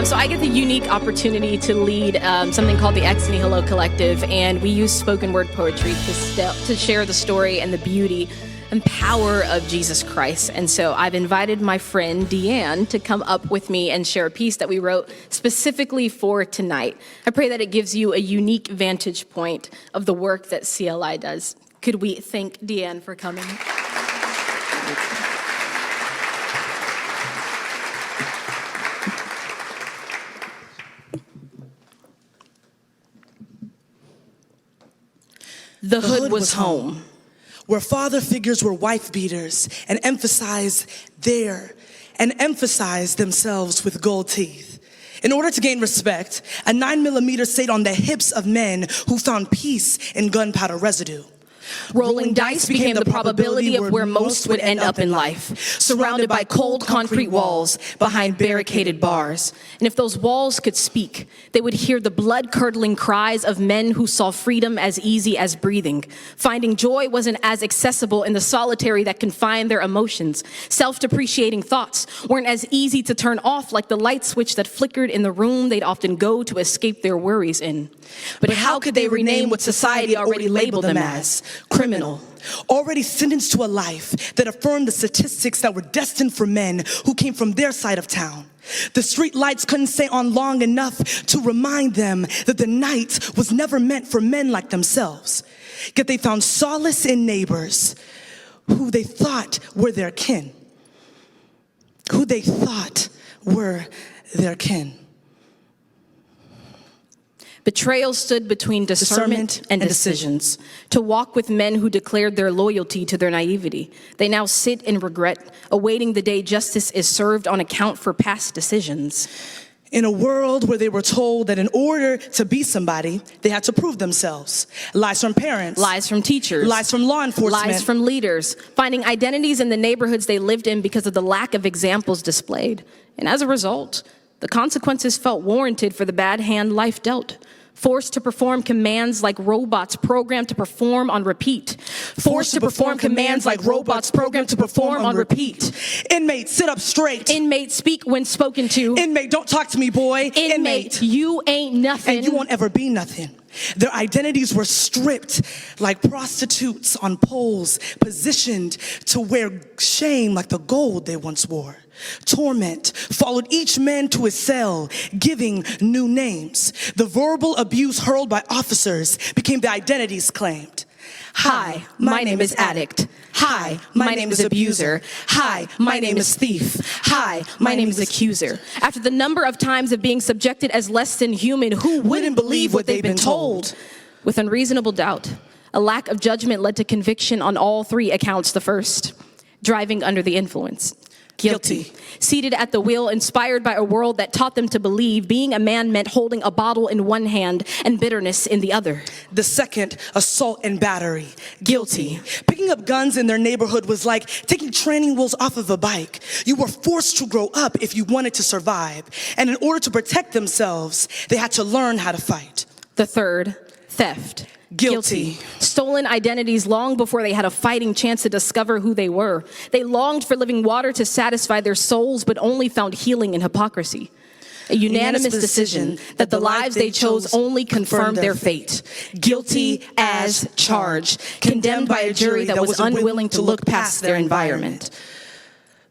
So I get the unique opportunity to lead something called the Ex Nihilo Collective, and we use spoken word poetry to share the story and the beauty and power of Jesus Christ. And so I've invited my friend Deanne to come up with me and share a piece that we wrote specifically for tonight. I pray that it gives you a unique vantage point of the work that CLI does. Could we thank Deanne for coming? The hood was home, where father figures were wife beaters and emphasized themselves with gold teeth. In order to gain respect, a 9mm stayed on the hips of men who found peace in gunpowder residue. Rolling dice became the probability of where most would end up in life, surrounded by cold concrete walls behind barricaded bars. And if those walls could speak, they would hear the blood-curdling cries of men who saw freedom as easy as breathing. Finding joy wasn't as accessible in the solitary that confined their emotions. Self-depreciating thoughts weren't as easy to turn off like the light switch that flickered in the room they'd often go to escape their worries in. But how could they rename what society already labeled them as? Criminal. Already sentenced to a life that affirmed the statistics that were destined for men who came from their side of town. The street lights couldn't stay on long enough to remind them that the night was never meant for men like themselves. Yet they found solace in neighbors who they thought were their kin. Betrayal stood between discernment and decisions. To walk with men who declared their loyalty to their naivety. They now sit in regret, awaiting the day justice is served on account for past decisions. In a world where they were told that in order to be somebody, they had to prove themselves. Lies from parents. Lies from teachers. Lies from law enforcement. Lies from leaders. Finding identities in the neighborhoods they lived in because of the lack of examples displayed. And as a result, the consequences felt warranted for the bad hand life dealt. Forced to perform commands like robots programmed to perform on repeat. Forced to perform commands like robots programmed to perform on repeat. Inmate, sit up straight. Inmate, speak when spoken to. Inmate, don't talk to me, boy. Inmate, you ain't nothing. And you won't ever be nothing. Their identities were stripped like prostitutes on poles, positioned to wear shame like the gold they once wore. Torment followed each man to his cell, giving new names. The verbal abuse hurled by officers became the identities claimed. Hi, my name is addict. Hi, my name is abuser. Hi, my name is thief. Hi, my name is accuser. After the number of times of being subjected as less than human, who wouldn't believe what they've been told? With unreasonable doubt, a lack of judgment led to conviction on all three accounts. The first, driving under the influence. Guilty. Seated at the wheel, inspired by a world that taught them to believe being a man meant holding a bottle in one hand and bitterness in the other. The second, assault and battery. Guilty. Picking up guns in their neighborhood was like taking training wheels off of a bike. You were forced to grow up if you wanted to survive. And in order to protect themselves, they had to learn how to fight. The third, theft. Guilty. Stolen identities long before they had a fighting chance to discover who they were. They longed for living water to satisfy their souls, but only found healing in hypocrisy. A unanimous decision that the lives they chose only confirmed their fate. Guilty as charged, condemned by a jury that was unwilling to look past their environment.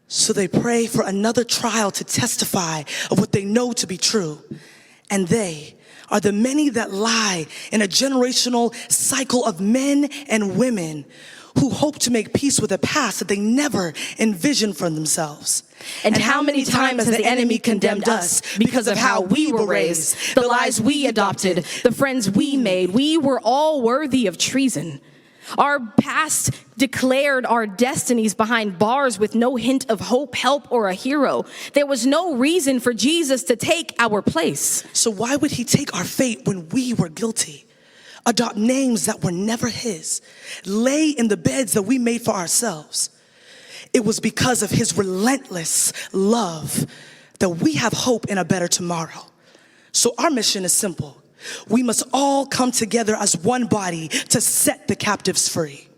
So they pray for another trial to testify of what they know to be true. And they are the many that lie in a generational cycle of men and women who hope to make peace with a past that they never envisioned for themselves. And how many times has the enemy condemned us because of how we were raised, the lies we adopted, the friends we made? We were all worthy of treason. Our past declared our destinies behind bars with no hint of hope, help, or a hero. There was no reason for Jesus to take our place. So why would he take our fate when we were guilty? Adopt names that were never his. Lay in the beds that we made for ourselves. It was because of his relentless love that we have hope in a better tomorrow. So our mission is simple. We must all come together as one body to set the captives free.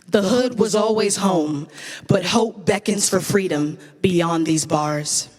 The hood was always home, but hope beckons for freedom beyond these bars.